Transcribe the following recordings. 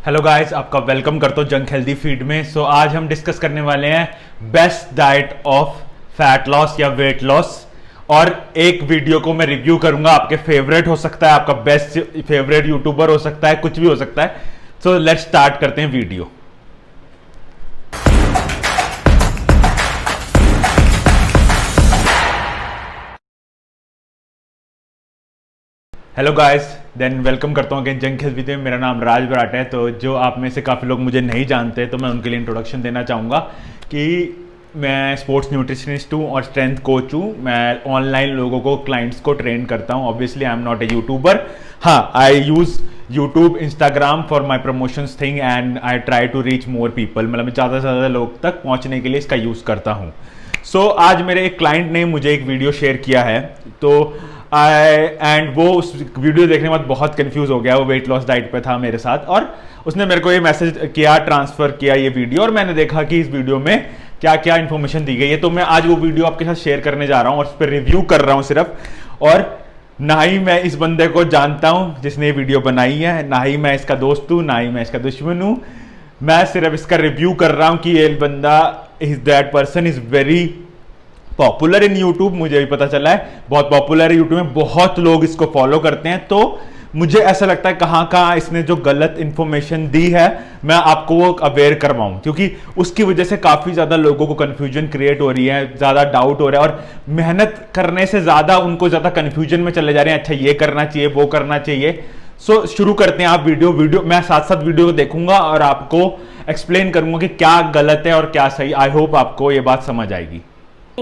Hello guys, आपका welcome करता हूँ जंक हेल्दी फीड में। आज हम डिस्कस करने वाले हैं best diet of fat loss या वेट लॉस। और एक वीडियो को मैं रिव्यू करूंगा, आपके फेवरेट हो सकता है, आपका बेस्ट फेवरेट यूट्यूबर हो सकता है, कुछ भी हो सकता है। सो लेट्स स्टार्ट करते हैं video. Hello guys, than welcome करता हूँ अगेन जंक हेल्दी में। मेरा नाम राज बराटा है। तो जो आप में से काफ़ी लोग मुझे नहीं जानते, तो मैं उनके लिए इंट्रोडक्शन देना चाहूँगा कि मैं स्पोर्ट्स न्यूट्रिशनिस्ट हूँ और स्ट्रेंथ कोच हूँ। मैं ऑनलाइन लोगों को, क्लाइंट्स को ट्रेन करता हूँ। Obviously I am not a YouTuber. हाँ, I use YouTube, Instagram for my promotions thing and I try to reach more people. मतलब मैं ज़्यादा से ज़्यादा लोग तक पहुँचने के लिए इसका यूज़ करता हूँ। आज मेरे एक क्लाइंट ने मुझे एक वीडियो शेयर किया है, तो वो उस वीडियो देखने के बाद बहुत कंफ्यूज हो गया। वो वेट लॉस डाइट पे था मेरे साथ और उसने मेरे को ये मैसेज किया, ट्रांसफर किया ये वीडियो, और मैंने देखा कि इस वीडियो में क्या क्या इन्फॉर्मेशन दी गई है। तो मैं आज वो वीडियो आपके साथ शेयर करने जा रहा हूँ और उस पर रिव्यू कर रहा हूँ सिर्फ। और ना ही मैं इस बंदे को जानता हूँ जिसने ये वीडियो बनाई है, ना ही मैं इसका दोस्त हूँ, ना ही मैं इसका दुश्मन हूँ। मैं सिर्फ इसका रिव्यू कर रहा हूँ कि ये बंदा, that person is very popular in YouTube. मुझे भी पता चला है बहुत पॉपुलर है यूट्यूब में, बहुत लोग इसको फॉलो करते हैं। तो मुझे ऐसा लगता है कहाँ कहाँ इसने जो गलत इंफॉर्मेशन दी है, मैं आपको वो अवेयर करवाऊं, क्योंकि उसकी वजह से काफ़ी ज़्यादा लोगों को कन्फ्यूजन क्रिएट हो रही है, ज़्यादा डाउट हो रहा है, और मेहनत करने से ज़्यादा उनको ज़्यादा कन्फ्यूजन में चले जा रहे हैं। अच्छा, ये करना चाहिए, वो करना चाहिए। शुरू करते हैं। आप वीडियो मैं साथ साथ वीडियो को देखूंगा और आपको एक्सप्लेन करूंगा कि क्या गलत है और क्या सही। आई होप आपको ये बात समझ आएगी।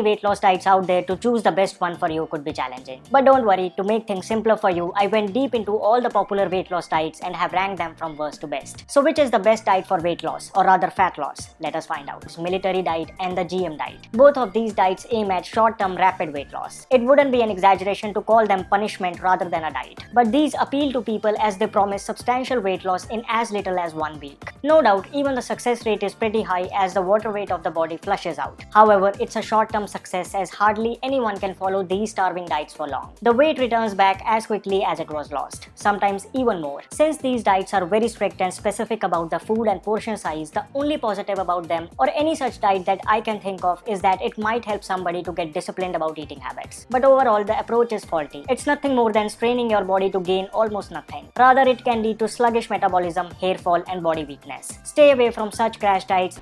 Weight loss diets out there, to choose the best one for you could be challenging. But don't worry, to make things simpler for you, I went deep into all the popular weight loss diets and have ranked them from worst to best. So which is the best diet for weight loss, or rather fat loss? Let us find out. Military diet and the GM diet. Both of these diets aim at short-term rapid weight loss. It wouldn't be an exaggeration to call them punishment rather than a diet. But these appeal to people as they promise substantial weight loss in as little as 1 week. No doubt, even the success rate is pretty high as the water weight of the body flushes out. However, it's a short-term success as hardly anyone can follow these starving diets for long. The weight returns back as quickly as it was lost, sometimes even more. Since these diets are very strict and specific about the food and portion size, the only positive about them or any such diet that I can think of is that it might help somebody to get disciplined about eating habits. But overall, the approach is faulty. It's nothing more than straining your body to gain almost nothing. Rather, it can lead to sluggish metabolism, hair fall and body weakness. Stay away from such crash diets.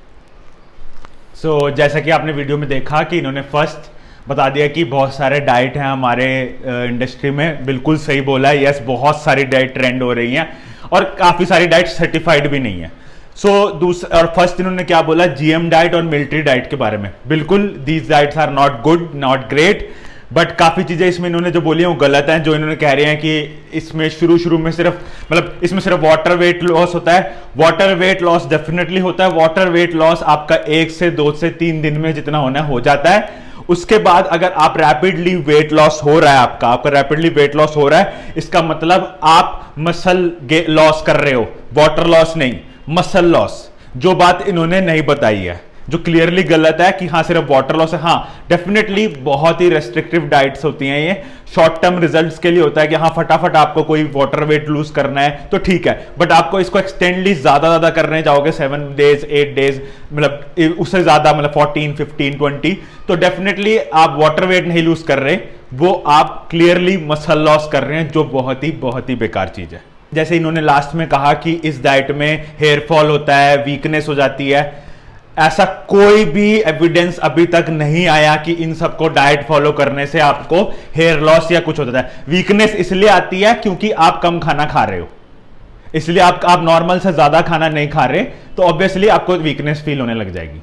जैसा कि आपने video में देखा कि इन्होंने first बता दिया कि बहुत सारे डाइट हैं हमारे इंडस्ट्री में। बिल्कुल सही बोला है। यस, बहुत सारी डाइट ट्रेंड हो रही हैं और काफ़ी सारी डाइट सर्टिफाइड भी नहीं है। और फर्स्ट इन्होंने क्या बोला, जीएम डाइट और मिलिट्री डाइट के बारे में। बिल्कुल, these diets are not good, not great, but काफ़ी चीज़ें इसमें इन्होंने जो बोली हैं वो गलत हैं। जो इन्होंने कह रहे हैं कि इसमें शुरू में इसमें सिर्फ वाटर वेट लॉस होता है। वाटर वेट लॉस डेफिनेटली होता है। वाटर वेट लॉस आपका 1 से 2 से 3 दिन में जितना होना हो जाता है। उसके बाद अगर आप रैपिडली वेट लॉस हो रहा है, आपका रैपिडली वेट लॉस हो रहा है, इसका मतलब आप मसल लॉस कर रहे हो, वाटर लॉस नहीं, मसल लॉस। जो बात इन्होंने नहीं बताई है, जो क्लियरली गलत है कि हाँ सिर्फ वाटर लॉस है। हाँ, डेफिनेटली बहुत ही रेस्ट्रिक्टिव डाइट्स होती हैं ये, शॉर्ट टर्म रिजल्ट्स के लिए होता है कि हाँ फटाफट आपको कोई वाटर वेट लूज करना है तो ठीक है। बट आपको इसको एक्सटेंडली ज्यादा करने जाओगे, 7 डेज 8 डेज, मतलब उससे ज्यादा, मतलब 14 15 20, तो डेफिनेटली आप वाटर वेट नहीं लूज कर रहे, वो आप क्लियरली मसल लॉस कर रहे हैं, जो बहुत ही बेकार चीज है। जैसे इन्होंने लास्ट में कहा कि इस डाइट में हेयर फॉल होता है, वीकनेस हो जाती है। ऐसा कोई भी एविडेंस अभी तक नहीं आया कि इन सबको डाइट फॉलो करने से आपको हेयर लॉस या कुछ होता है। वीकनेस इसलिए आती है क्योंकि आप कम खाना खा रहे हो, इसलिए आप नॉर्मल से ज्यादा खाना नहीं खा रहे, तो ऑब्वियसली आपको वीकनेस फील होने लग जाएगी,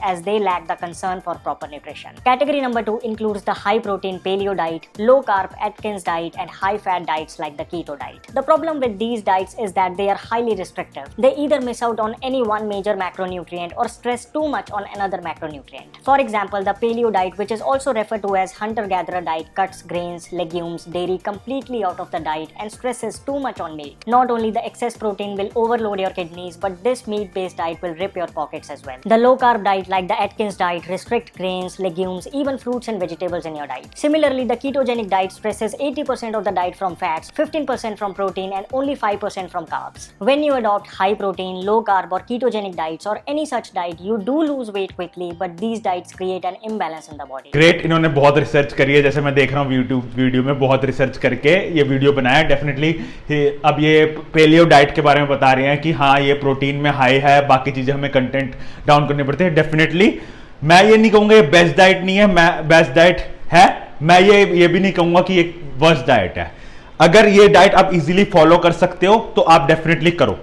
as they lack the concern for proper nutrition. Category number 2 includes the high protein paleo diet, low carb Atkins diet and high fat diets like the keto diet. The problem with these diets is that they are highly restrictive. They either miss out on any one major macronutrient or stress too much on another macronutrient. For example, the paleo diet, which is also referred to as hunter-gatherer diet, cuts grains, legumes, dairy completely out of the diet and stresses too much on meat. Not only the excess protein will overload your kidneys, but this meat-based diet will rip your pockets as well. The low carb diet like the Atkins diet, restrict grains, legumes, even fruits and vegetables in your diet. Similarly, the ketogenic diet stresses 80% of the diet from fats, 15% from protein, and only 5% from carbs. When you adopt high protein, low carb, or ketogenic diets or any such diet, you do lose weight quickly, but these diets create an imbalance in the body. Great, इन्होंने बहुत research करी है, जैसे मैं देख रहा हूँ YouTube video में बहुत रिसर्च करके ये वीडियो बनाया। डेफिनेटली अब ये पेलियो डाइट के बारे में बता रहे हैं कि हाँ ये प्रोटीन में हाई है, बाकी चीजें हमें कंटेंट डाउन करनी पड़ती है। डेफिनेटली मैं ये नहीं कहूंगा ये बेस्ट डाइट नहीं है, मैं बेस्ट डाइट है, मैं ये भी नहीं कहूंगा कि ये वर्स्ट डाइट है। अगर ये डाइट आप इजीली फॉलो कर सकते हो तो आप डेफिनेटली करो।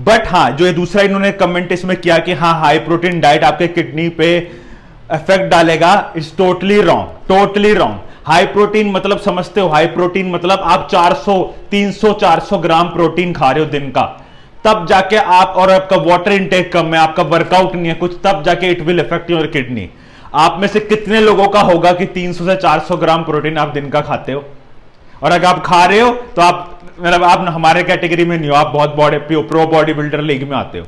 बट हाँ, जो ये दूसरा इन्होंने कमेंट इसमें किया कि हाँ हाई प्रोटीन डाइट आपके किडनी पे इफेक्ट डालेगा, is totally wrong, totally wrong. High protein मतलब समझते हो, हाई प्रोटीन मतलब आप 400, 300, 400 ग्राम प्रोटीन खा रहे हो दिन का, तब जाके आप, और आपका वाटर इनटेक कम है, आपका वर्कआउट नहीं है कुछ, तब जाके it will effect your kidney. आप में से कितने लोगों का होगा कि 300 से 400 ग्राम प्रोटीन आप दिन का खाते हो? और अगर आप खा रहे हो तो आप, मतलब आप हमारे कैटेगरी में नहीं हो, आप बहुत प्रो बॉडी बिल्डर लीग में आते हो।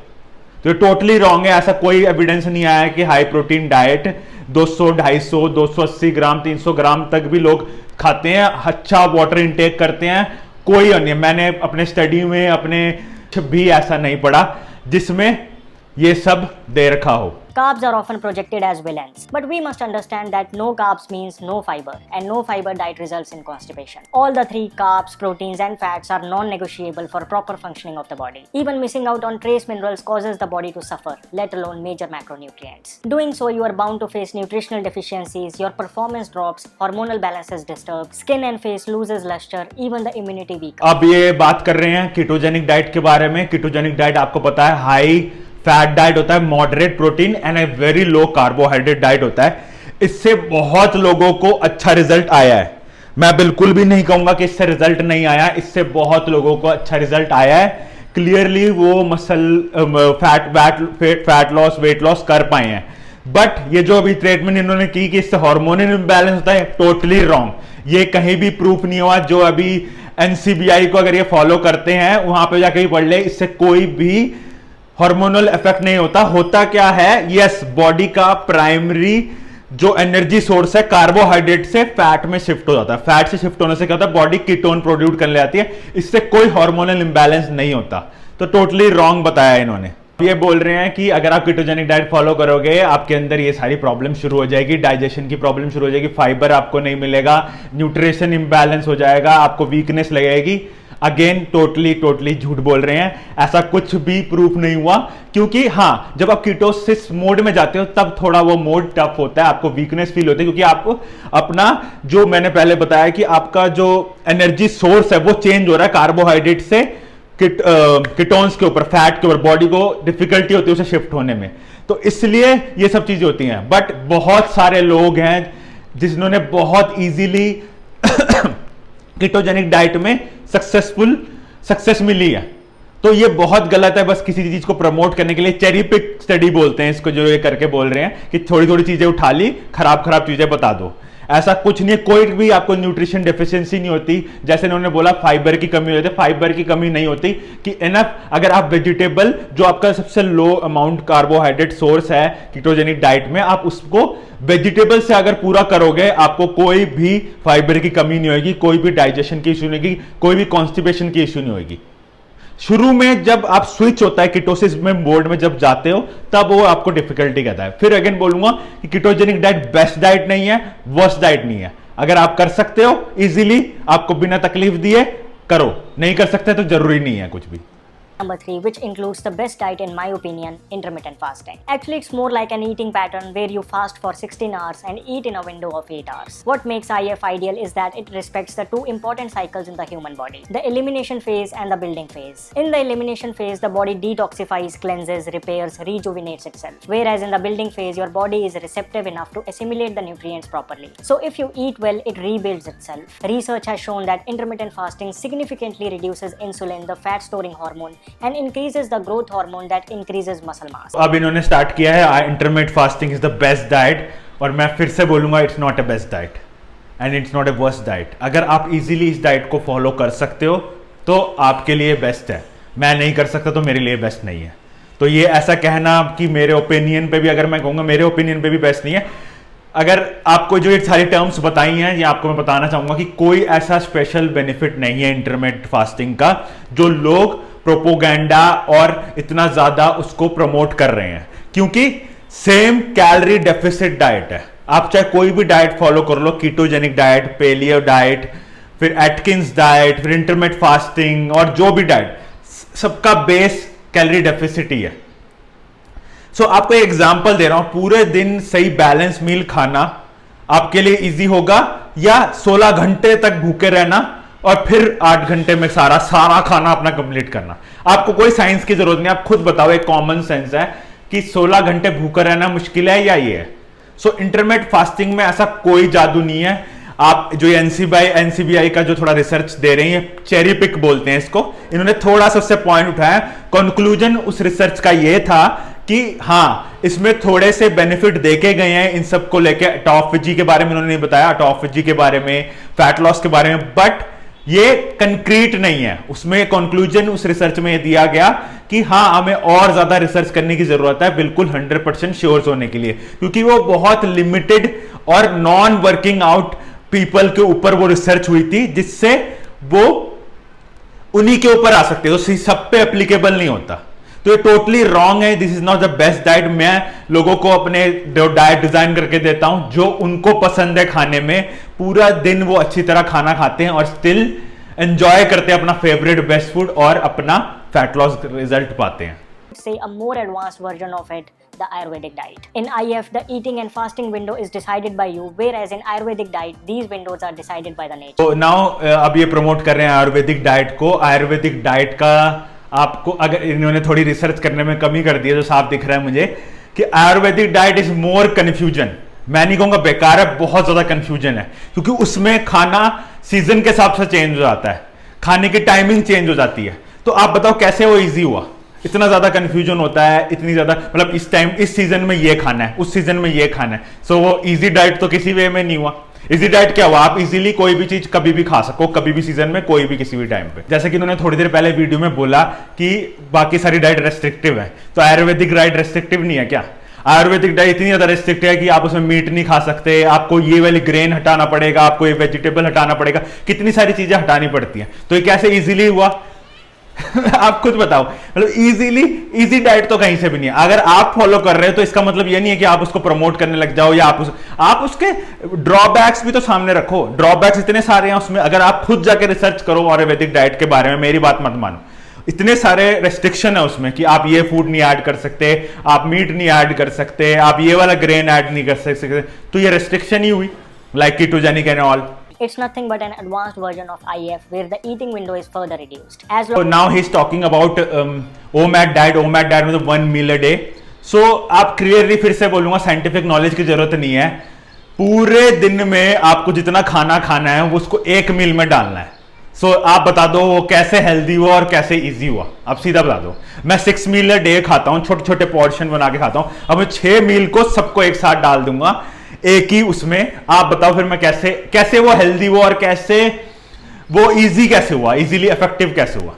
तो ये टोटली रॉन्ग है। ऐसा कोई एविडेंस नहीं आया कि हाई प्रोटीन डाइट 200, 250, 280 ग्राम, 300 ग्राम तक भी लोग खाते हैं, अच्छा वाटर इनटेक करते हैं, कोई नहीं। मैंने अपने स्टडी में अपने भी ऐसा नहीं पढ़ा जिसमें ये सब दे रखा हो। Carbs are often projected as villains, but we must understand that no carbs means no fiber, and no fiber diet results in constipation. All the three, carbs, proteins and fats, are non-negotiable for proper functioning of the body. Even missing out on trace minerals causes the body to suffer, let alone major macronutrients. Doing so, you are bound to face nutritional deficiencies, your performance drops, hormonal balance is disturbed, skin and face loses luster, even the immunity weakens. अब ये बात कर रहे हैं ketogenic diet के बारे में। Ketogenic diet आपको पता है हाई फैट डाइट होता है, moderate protein and a very low carbohydrate diet होता है। इससे बहुत लोगों को अच्छा रिजल्ट आया है। मैं बिल्कुल भी नहीं कहूंगा कि इससे रिजल्ट नहीं आया, इससे बहुत लोगों को अच्छा रिजल्ट आया है। क्लियरली वो muscle fat loss, weight loss कर पाए हैं। बट ये जो अभी ट्रीटमेंट इन्होंने की कि इससे हार्मोनल इम्बैलेंस होता है, टोटली रॉन्ग। ये कहीं भी प्रूफ नहीं हुआ। जो अभी एनसीबीआई को अगर ये फॉलो करते हैं वहां पे जाके पढ़ ले, इससे कोई भी हार्मोनल इफेक्ट नहीं होता। होता क्या है, यस, बॉडी का प्राइमरी जो एनर्जी सोर्स है कार्बोहाइड्रेट से फैट में शिफ्ट हो जाता है। फैट से शिफ्ट होने से क्या होता है, बॉडी कीटोन प्रोड्यूस करने जाती है। इससे कोई हार्मोनल इंबैलेंस नहीं होता। तो टोटली रॉन्ग बताया इन्होंने। ये बोल रहे हैं कि अगर आप कीटोजेनिक डाइट फॉलो करोगे आपके अंदर ये सारी प्रॉब्लम शुरू हो जाएगी, डाइजेशन की प्रॉब्लम शुरू हो जाएगी, फाइबर आपको नहीं मिलेगा, न्यूट्रिशन इंबैलेंस हो जाएगा, आपको वीकनेस लगेगी। अगेन टोटली झूठ बोल रहे हैं। ऐसा कुछ भी प्रूफ नहीं हुआ, क्योंकि हाँ, जब आप कीटोसिस मोड में जाते हो तब थोड़ा वो मोड टफ होता है, आपको वीकनेस फील होती है, क्योंकि आपको अपना, जो मैंने पहले बताया कि आपका जो एनर्जी सोर्स है वो चेंज हो रहा है कार्बोहाइड्रेट से कीटोन्स के ऊपर, फैट के ऊपर। बॉडी को डिफिकल्टी होती है उसे शिफ्ट होने में, तो इसलिए ये सब चीजें होती हैं। बट बहुत सारे लोग हैं जिन्होंने बहुत इजीली कीटोजेनिक डाइट में सक्सेस मिली है। तो ये बहुत गलत है, बस किसी चीज को प्रमोट करने के लिए चेरी पिक स्टडी बोलते हैं इसको, जो ये करके बोल रहे हैं कि थोड़ी थोड़ी चीजें उठा ली, खराब चीजें बता दो। ऐसा कुछ नहीं है, कोई भी आपको न्यूट्रिशन डेफिशिएंसी नहीं होती। जैसे इन्होंने बोला फाइबर की कमी होती है, फाइबर की कमी नहीं होती कि इनफ, अगर आप वेजिटेबल, जो आपका सबसे लो अमाउंट कार्बोहाइड्रेट सोर्स है कीटोजेनिक डाइट में, आप उसको वेजिटेबल से अगर पूरा करोगे, आपको कोई भी फाइबर की कमी नहीं होगी, कोई भी डाइजेशन की इश्यू नहीं होगी, कोई भी कॉन्स्टिपेशन की इश्यू नहीं होगी। शुरू में जब आप स्विच होता है कीटोसिस में मोड में जब जाते हो, तब वो आपको डिफिकल्टी कहता है। फिर अगेन बोलूंगा कि कीटोजेनिक डाइट बेस्ट डाइट नहीं है, वर्स्ट डाइट नहीं है। अगर आप कर सकते हो इजीली, आपको बिना तकलीफ दिए करो, नहीं कर सकते तो जरूरी नहीं है कुछ भी। Number 3, which includes the best diet in my opinion, intermittent fasting. Actually, it's more like an eating pattern where you fast for 16 hours and eat in a window of 8 hours. What makes IF ideal is that it respects the two important cycles in the human body, the elimination phase and the building phase. In the elimination phase, the body detoxifies, cleanses, repairs, rejuvenates itself. Whereas in the building phase, your body is receptive enough to assimilate the nutrients properly. So if you eat well, it rebuilds itself. Research has shown that intermittent fasting significantly reduces insulin, the fat storing hormone, and increases the growth hormone that increases muscle mass. अब इन्होंने start किया है intermittent fasting is the best diet, और मैं फिर से बोलूंगा it's not a best diet and it's not a worst diet. अगर आप इजीली इस डाइट को फॉलो कर सकते हो तो आपके लिए बेस्ट है, मैं नहीं कर सकता तो मेरे लिए बेस्ट नहीं है। तो ये ऐसा कहना कि मेरे ओपिनियन पे भी, अगर मैं कहूँगा मेरे ओपिनियन पे भी बेस्ट नहीं है। अगर आपको जो ये सारी टर्म्स बताई हैं, ये आपको मैं बताना चाहूँगा कि कोई ऐसा स्पेशल बेनिफिट नहीं है इंटरमिटेंट फास्टिंग का जो लोग प्रोपोगेंडा और इतना ज़्यादा उसको प्रमोट कर रहे हैं, क्योंकि सेम कैलोरी डेफिसिट डाइट है। आप चाहे कोई भी डाइट फॉलो कर लो, कीटोजेनिक डाइट, पेलियो डाइट, फिर एटकिंस डाइट, फिर इंटरमिटेंट फास्टिंग और जो भी डाइट, सबका बेस कैलोरी डेफिसिट ही है। सो आपको एक एग्जांपल दे रहा हूं, पूरे दिन सही बैलेंस मील खाना आपके लिए इजी होगा या 16 घंटे तक भूखे रहना और फिर 8 घंटे में सारा खाना अपना कंप्लीट करना? आपको कोई साइंस की जरूरत नहीं, आप खुद बताओ, एक कॉमन सेंस है कि 16 घंटे भूखा रहना मुश्किल है या ये है? सो इंटरमिटेंट फास्टिंग में ऐसा कोई जादू नहीं है। आप जो एनसीबीआई का जो थोड़ा रिसर्च दे रही है, चेरी पिक बोलते हैं इसको, इन्होंने थोड़ा सा उससे पॉइंट उठाया। कंक्लूजन उस रिसर्च का ये था कि हाँ, इसमें थोड़े से बेनिफिट देखे गए हैं इन सब को लेके। ऑटोफेजी के बारे में उन्होंने नहीं बताया, ऑटोफेजी के बारे में, फैट लॉस के बारे में, बट ये कंक्रीट नहीं है। उसमें कंक्लूजन उस रिसर्च में दिया गया कि हाँ, हमें और ज्यादा रिसर्च करने की जरूरत है, बिल्कुल 100% श्योर होने के लिए, क्योंकि वो बहुत लिमिटेड और नॉन वर्किंग आउट पीपल के ऊपर वो रिसर्च हुई थी, जिससे वो उन्हीं के ऊपर आ सकते, तो सब पे एप्लीकेबल नहीं होता। तो ये टोटली रॉन्ग है। This is not the best diet. मैं लोगों को अपने डाइट डिजाइन करके देता हूं जो उनको पसंद है खाने में। पूरा दिन वो अच्छी तरह खाना खाते हैं और स्टिल एंजॉय करते हैं अपना फेवरेट बेस्ट फूड और अपना फैट लॉस रिजल्ट पाते हैं। Say a more advanced version of it, the Ayurvedic diet. In IF, the eating and fasting window is decided by you, whereas in Ayurvedic diet, these windows are decided by the nature. तो now अब ये promote कर रहे हैं Ayurvedic diet को। Ayurvedic diet का आपको अगर इन्होंने थोड़ी रिसर्च करने में कमी कर दी है, तो साफ दिख रहा है मुझे कि Ayurvedic diet is more confusion. मैं नहीं कहूंगा बेकार है, बहुत ज्यादा कंफ्यूजन है, क्योंकि उसमें खाना सीजन के हिसाब से चेंज हो जाता है, खाने की टाइमिंग चेंज हो जाती है। तो आप बताओ कैसे वो इजी हुआ? इतना ज्यादा कंफ्यूजन होता है, इतनी ज्यादा, मतलब इस टाइम इस सीजन में ये खाना है, उस सीजन में ये खाना है। सो वो इजी डाइट तो किसी वे में नहीं हुआ। इजी डाइट क्या हुआ? आप इजीली कोई भी चीज कभी भी खा सको, कभी भी सीजन में, कोई भी किसी भी टाइम पे। जैसे कि उन्होंने थोड़ी देर पहले वीडियो में बोला कि बाकी सारी डाइट रेस्ट्रिक्टिव है, तो आयुर्वेदिक डाइट रेस्ट्रिक्टिव नहीं है क्या? आयुर्वेदिक डाइट इतनी ज्यादा रेस्ट्रिक्टिव है कि आप उसमें मीट नहीं खा सकते, आपको ये वाली ग्रेन हटाना पड़ेगा, आपको ये वेजिटेबल हटाना पड़ेगा, कितनी सारी चीजें हटानी पड़ती हैं। तो ये कैसे इजीली हुआ? आप खुद बताओ। मतलब इजी डाइट तो कहीं से भी नहीं है। अगर आप फॉलो कर रहे हो तो इसका मतलब ये नहीं है कि आप उसको प्रमोट करने लग जाओ, या आप उसके ड्रॉबैक्स भी तो सामने रखो। ड्रॉबैक्स इतने सारे हैं उसमें, अगर आप खुद जाके रिसर्च करो आयुर्वेदिक डाइट के बारे में, मेरी बात मत मानो, इतने सारे रेस्ट्रिक्शन है उसमें कि आप ये फूड नहीं ऐड कर सकते, आप मीट नहीं ऐड कर सकते, आप ये वाला ग्रेन ऐड नहीं कर सकते। तो ये रेस्ट्रिक्शन ही हुई, like ketogenic and all. It's nothing but an advanced version of IF where the eating window is further reduced. So now he's talking about OMAD diet. OMAD diet मतलब 1 meal a day. So आप clearly फिर से बोलूंगा, scientific knowledge की जरूरत नहीं है। पूरे दिन में आपको जितना खाना खाना है वो उसको एक मील में डालना है। सो आप बता दो वो कैसे हेल्दी हुआ और कैसे इजी हुआ? आप सीधा बता दो। मैं 6 मील a day खाता हूँ, छोटे छोटे पोर्शन बना के खाता हूँ। अब मैं 6 मील को सबको एक साथ डाल दूंगा एक ही उसमें। आप बताओ फिर मैं कैसे वो हेल्दी हुआ और कैसे वो इजी कैसे हुआ, इजीली इफेक्टिव कैसे हुआ?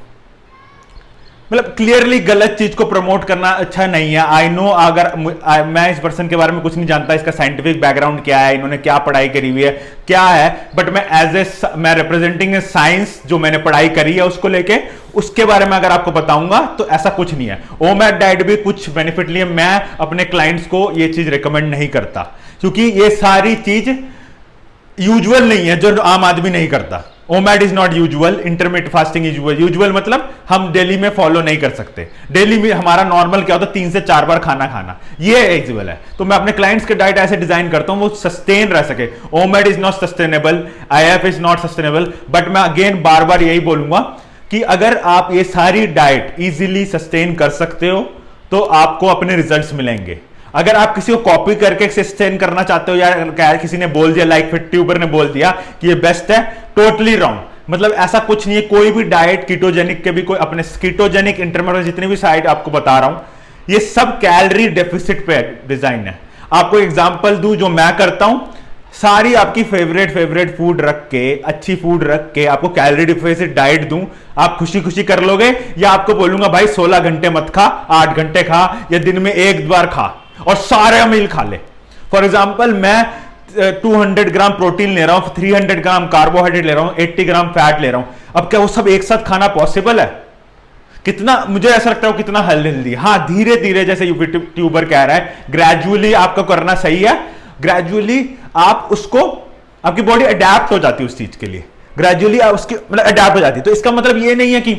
मतलब क्लियरली गलत चीज को प्रमोट करना अच्छा नहीं है। आई नो, अगर मैं इस पर्सन के बारे में कुछ नहीं जानता, इसका साइंटिफिक बैकग्राउंड क्या है, इन्होंने क्या पढ़ाई करी हुई है, क्या है, बट मैं मैं रिप्रेजेंटिंग साइंस, जो मैंने पढ़ाई करी है उसको लेके, उसके बारे में अगर आपको बताऊंगा तो ऐसा कुछ नहीं है। ओमैड डाइट भी कुछ बेनिफिट लिए मैं अपने क्लाइंट्स को ये चीज रिकमेंड नहीं करता, क्योंकि ये सारी चीज यूजुअल नहीं है जो आम आदमी नहीं करता। OMAD is not usual, intermittent fasting usual मतलब हम डेली में फॉलो नहीं कर सकते। डेली में हमारा नॉर्मल क्या होता है, 3 से 4 बार खाना खाना, ये यूजुअल है। तो मैं अपने क्लाइंट्स के डाइट ऐसे डिजाइन करता हूं वो सस्टेन रह सके। OMAD is not sustainable, if is not sustainable, but मैं अगेन बार बार यही बोलूंगा कि अगर आप ये सारी डाइट इजीली सस्टेन कर सकते हो तो आपको अपने रिजल्ट्स मिलेंगे। अगर आप किसी को कॉपी करके सस्टेन करना चाहते हो, या किसी ने बोल दिया, लाइक फिट ट्यूबर ने बोल दिया कि ये बेस्ट है, टोटली रॉन्ग। मतलब ऐसा कुछ नहीं है। कोई भी डाइट कीटोजेनिक के भी, कोई अपने कीटोजेनिक इंटरमीडिएट जितने भी साइड आपको बता रहा हूं, ये सब कैलोरी डेफिसिट पे डिजाइन है। आपको एग्जांपल दूं जो मैं करता हूं, सारी आपकी फेवरेट फूड रख के, अच्छी फूड रख के आपको कैलोरी डिफिसिट डाइट दूं, आप खुशी खुशी कर लोगे? या आपको बोलूंगा भाई 16 घंटे मत खा, 8 घंटे खा, या दिन में एक बार खा और सारे मील खा ले? फॉर एग्जाम्पल मैं 200 ग्राम प्रोटीन ले रहा हूं, 300 ग्राम कार्बोहाइड्रेट ले रहा हूं, 80 ग्राम फैट ले रहा हूं, अब क्या वो सब एक साथ खाना पॉसिबल है? कितना मुझे ऐसा लगता है कितना हेल्दी। हाँ, धीरे धीरे जैसे यूट्यूबर कह रहा है, ग्रेजुअली आपको करना सही है, ग्रेजुअली आप उसको, आपकी बॉडी अडेप्ट हो जाती है उस चीज के लिए, ग्रेजुअली आप उसकी मतलब अडेप्ट हो जाती है। तो इसका मतलब ये नहीं है कि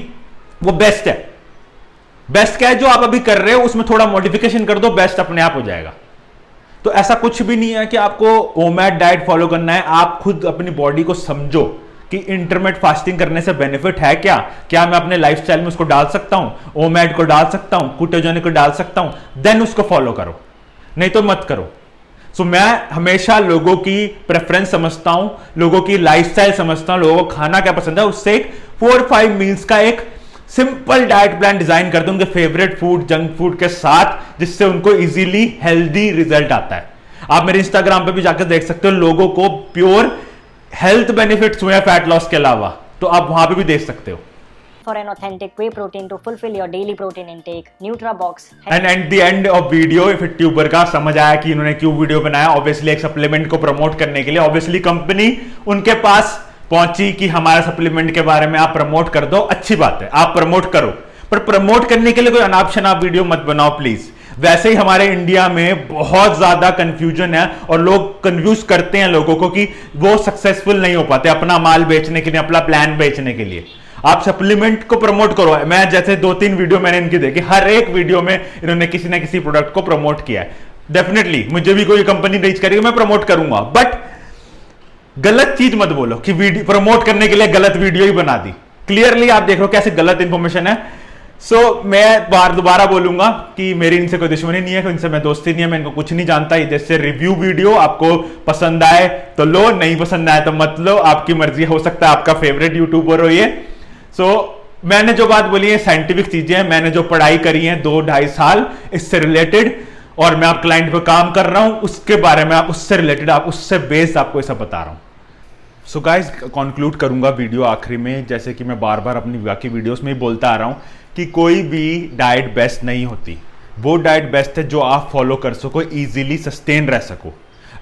वो बेस्ट है। बेस्ट क्या है? जो आप अभी कर रहे हो उसमें थोड़ा मॉडिफिकेशन कर दो, बेस्ट अपने आप हो जाएगा। तो ऐसा कुछ भी नहीं है कि आपको ओमैड डाइट फॉलो करना है। आप खुद अपनी बॉडी को समझो कि इंटरमिटेंट फास्टिंग करने से बेनिफिट है क्या, क्या मैं अपने लाइफस्टाइल में उसको डाल सकता हूं, ओमैड को डाल सकता हूं, कीटोजेनिक को डाल सकता हूं, देन उसको फॉलो करो, नहीं तो मत करो। सो मैं हमेशा लोगों की प्रेफरेंस समझता हूं, लोगों की लाइफस्टाइल समझता हूं, लोगों को खाना क्या पसंद है, उससे एक 4-5 मील्स का एक सिंपल डाइट प्लान डिजाइन करते हैं उनके फेवरेट फूड, जंक फूड के साथ, जिससे उनको इजीली हेल्दी रिजल्ट आता है। आप मेरे इंस्टाग्राम पे भी जाकर देख सकते हो, लोगों को प्योर हेल्थ बेनिफिट्स हुए हैं फैट लॉस के अलावा, तो आप वहां पे भी देख सकते हो। For an authentic whey protein to fulfill your daily protein intake, NutraBox and at the end of video YouTuber का समझ आया कि इन्होंने क्यों वीडियो बनाया। ऑब्वियसली एक सप्लीमेंट को प्रमोट करने के लिए, ऑब्वियसली कंपनी उनके पास पहुंची कि हमारा सप्लीमेंट के बारे में आप प्रमोट कर दो, अच्छी बात है, आप प्रमोट करो, पर प्रमोट करने के लिए कोई अनाप शनाप वीडियो मत बनाओ प्लीज। वैसे ही हमारे इंडिया में बहुत ज्यादा कंफ्यूजन है और लोग कंफ्यूज करते हैं लोगों को कि वो सक्सेसफुल नहीं हो पाते अपना माल बेचने के लिए, अपना प्लान बेचने के लिए। आप सप्लीमेंट को प्रमोट करो। मैं जैसे 2-3 वीडियो मैंने इनकी देखी, हर एक वीडियो में इन्होंने किसी ना किसी प्रोडक्ट को प्रमोट किया है। डेफिनेटली मुझे भी कोई कंपनी रीच करेगी मैं प्रमोट करूंगा, बट गलत चीज मत बोलो कि वीडियो प्रमोट करने के लिए गलत वीडियो ही बना दी। क्लियरली आप देख लो कैसे गलत इंफॉर्मेशन है। मैं दोबारा बोलूंगा कि मेरी इनसे कोई दुश्मनी नहीं है, इनसे मैं दोस्ती नहीं है, मैं इनको कुछ नहीं जानता। जैसे रिव्यू वीडियो आपको पसंद आए तो लो, नहीं पसंद आए तो मत लो, आपकी मर्जी, हो सकता है आपका फेवरेट यूट्यूबर हो ये। मैंने जो बात बोली है साइंटिफिक चीजें हैं, मैंने जो पढ़ाई करी है 2-2.5 साल इससे रिलेटेड, और मैं आप क्लाइंट पे काम कर रहा हूं उसके बारे में, आप उससे रिलेटेड, आप उससे बेस्ड आपको ऐसा बता रहा हूं। सो गाइस, कंक्लूड करूंगा वीडियो आखिरी में, जैसे कि मैं बार बार अपनी बाकी वीडियोस में ही बोलता आ रहा हूं कि कोई भी डाइट बेस्ट नहीं होती। वो डाइट बेस्ट है जो आप फॉलो कर सको, इजीली सस्टेन रह सको।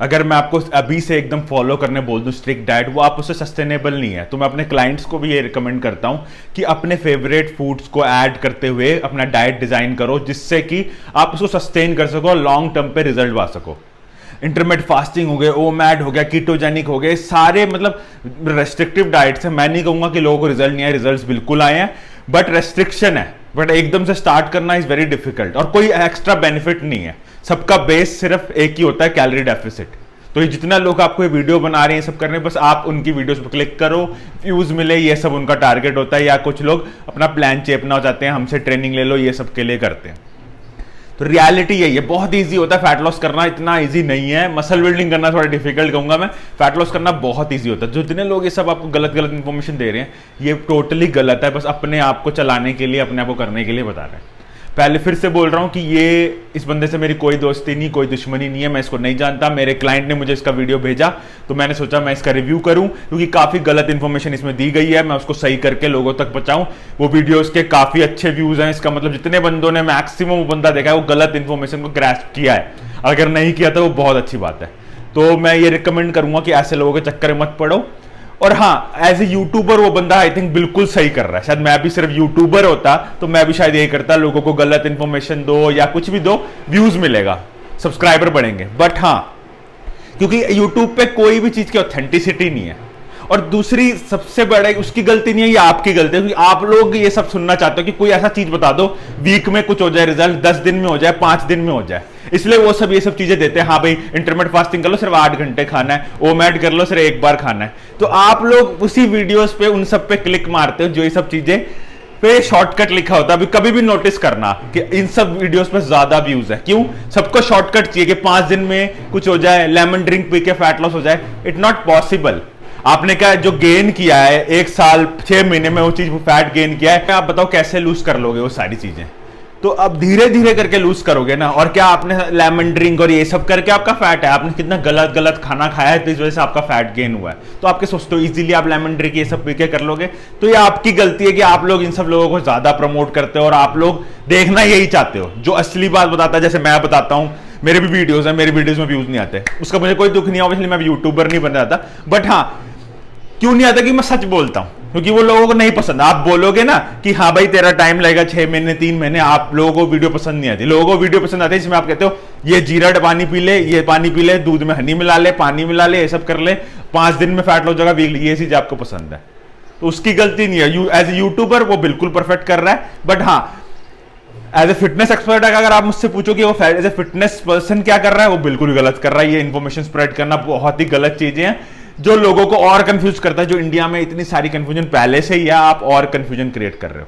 अगर मैं आपको अभी से एकदम फॉलो करने बोल दूं स्ट्रिक्ट डाइट, वो आप उससे सस्टेनेबल नहीं है। तो मैं अपने क्लाइंट्स को भी ये रिकमेंड करता हूं कि अपने फेवरेट फूड्स को ऐड करते हुए अपना डाइट डिजाइन करो, जिससे कि आप उसको सस्टेन कर सको और लॉन्ग टर्म पे रिजल्ट पा सको। इंटरमिटेंट फास्टिंग हो गए, ओमैड हो गया, कीटोजेनिक हो गए, सारे मतलब रेस्ट्रिक्टिव डाइट्स है। मैं नहीं कहूंगा कि लोगों को रिजल्ट नहीं आए, रिजल्ट्स बिल्कुल आए हैं, बट रेस्ट्रिक्शन है। बट एकदम से स्टार्ट करना इज वेरी डिफिकल्ट, और कोई एक्स्ट्रा बेनिफिट नहीं है। सबका बेस सिर्फ एक ही होता है, कैलोरी डेफिसिट। तो ये जितना लोग आपको ये वीडियो बना रहे हैं, सब कर रहे हैं, बस आप उनकी वीडियोस पर क्लिक करो, व्यूज मिले, ये सब उनका टारगेट होता है। या कुछ लोग अपना प्लान चेपना हो जाते हैं, हमसे ट्रेनिंग ले लो, ये सब के लिए करते हैं। तो रियलिटी यही है, बहुत इजी होता है फैट लॉस करना, इतना इजी नहीं है। मसल बिल्डिंग करना थोड़ा डिफिकल्ट कहूंगा मैं, फैट लॉस करना बहुत इजी होता है। जो जितने लोग ये सब आपको गलत इंफॉर्मेशन दे रहे हैं, ये टोटली गलत है, बस अपने आप को चलाने के लिए, अपने आप को करने के लिए बता रहे हैं। पहले फिर से बोल रहा हूं कि ये इस बंदे से मेरी कोई दोस्ती नहीं, कोई दुश्मनी नहीं है, मैं इसको नहीं जानता। मेरे क्लाइंट ने मुझे इसका वीडियो भेजा तो मैंने सोचा मैं इसका रिव्यू करूं, क्योंकि काफी गलत इंफॉर्मेशन इसमें दी गई है, मैं उसको सही करके लोगों तक पहुंचाऊं। वो वीडियोस के काफी अच्छे व्यूज हैं, इसका मतलब जितने बंदों ने मैक्सिमम वो बंदा देखा है वो गलत इंफॉर्मेशन को ग्रैस्प किया है। अगर नहीं किया तो वो बहुत अच्छी बात है। तो मैं ये रिकमेंड करूंगा कि ऐसे लोगों के चक्कर में मत पड़ो। और हाँ, एज ए यूट्यूबर वो बंदा आई थिंक बिल्कुल सही कर रहा है। शायद मैं भी सिर्फ यूट्यूबर होता तो मैं भी शायद यही करता, लोगों को गलत इंफॉर्मेशन दो या कुछ भी दो, व्यूज मिलेगा, सब्सक्राइबर बढ़ेंगे। बट हाँ, क्योंकि यूट्यूब पे कोई भी चीज की ऑथेंटिसिटी नहीं है। और दूसरी सबसे बड़ा, उसकी गलती नहीं है, ये आपकी गलती है, क्योंकि आप लोग ये सब सुनना चाहते हो कि कोई ऐसा चीज बता दो वीक में कुछ हो जाए, रिजल्ट 10 दिन में हो जाए, 5 दिन में हो जाए, इसलिए वो सब ये सब चीजें देते हैं। हाँ भाई, इंटरमिटेंट फास्टिंग कर लो, सिर्फ 8 घंटे खाना है, ओमैड कर लो, सिर्फ एक बार खाना है। तो आप लोग उसी वीडियोस पे उन सब पे क्लिक मारते हो जो ये सब चीजें पे शॉर्टकट लिखा होता है। अभी कभी भी नोटिस करना कि इन सब वीडियोस पे ज्यादा व्यूज है। क्यों? सबको शॉर्टकट चाहिए कि 5 दिन में कुछ हो जाए, लेमन ड्रिंक पी के फैट लॉस हो जाए। It not possible. आपने क्या जो गेन किया है 1 साल 6 महीने में, वो चीज फैट गेन किया है, आप बताओ कैसे लूज कर लोगे वो सारी चीजें? तो अब धीरे धीरे करके लूज करोगे ना। और क्या आपने लेमन ड्रिंक और ये सब करके आपका फैट है, आपने कितना गलत गलत खाना खाया है तो इस वजह से आपका फैट गेन हुआ है, तो आपके सोचते हो इजीली आप लेमन ड्रिंक ये सब पी के कर लोगे। तो ये आपकी गलती है कि आप लोग इन सब लोगों को ज्यादा प्रमोट करते हो और आप लोग देखना यही चाहते हो। जो असली बात बताता है, जैसे मैं बताता हूं, मेरे भी वीडियोस हैं, मेरे वीडियोस में व्यूज नहीं आते, उसका मुझे कोई दुख नहीं है, ऑब्वियसली मैं यूट्यूबर नहीं बन रहा था, बट हाँ क्यों नहीं आता कि मैं सच बोलता हूं, क्योंकि वो लोगों को नहीं पसंद। आप बोलोगे ना कि हाँ भाई तेरा टाइम लगेगा 6 महीने 3 महीने, आप लोगों को वीडियो पसंद नहीं आती। लोगों को वीडियो पसंद आती है जिसमें आप कहते हो ये जीरा पानी पी ले, ये पानी पी ले, दूध में हनी मिला ले, पानी मिला ले, ये सब कर ले, 5 दिन में फैट लॉस हो जाएगा, वीकली, ये चीज आपको पसंद है, तो उसकी गलती नहीं है। एज ए यूट्यूबर वो बिल्कुल परफेक्ट कर रहा है, बट हाँ एज ए फिटनेस एक्सपर्ट अगर आप मुझसे पूछो कि वो एज ए फिटनेस पर्सन क्या कर रहा है, वो बिल्कुल गलत कर रहा है। ये इन्फॉर्मेशन स्प्रेड करना बहुत ही गलत चीजें हैं जो लोगों को और कंफ्यूज करता है। जो इंडिया में इतनी सारी कंफ्यूजन पहले से ही है, आप और कंफ्यूजन क्रिएट कर रहे हो।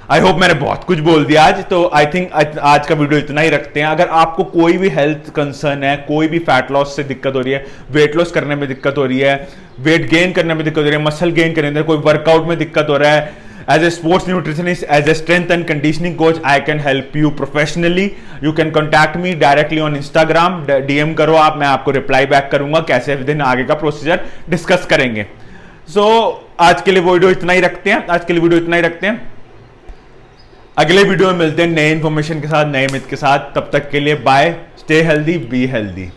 आई होप मैंने बहुत कुछ बोल दिया आज, तो आई थिंक आज का वीडियो इतना ही रखते हैं। अगर आपको कोई भी हेल्थ कंसर्न है, कोई भी फैट लॉस से दिक्कत हो रही है, वेट लॉस करने में दिक्कत हो रही है, वेट गेन करने में दिक्कत हो रही है, मसल गेन करने में, कोई वर्कआउट में दिक्कत हो रहा है, as a sports nutritionist, as a strength and conditioning coach, I can help you professionally. You can contact me directly on Instagram, DM करो आप, मैं आपको रिप्लाई बैक करूंगा, कैसे दिन आगे का प्रोसीजर डिस्कस करेंगे। आज के लिए वीडियो इतना ही रखते हैं, अगले वीडियो में मिलते हैं नए इन्फॉर्मेशन के साथ, नए मिथ के साथ। तब तक के लिए bye, stay healthy, be healthy.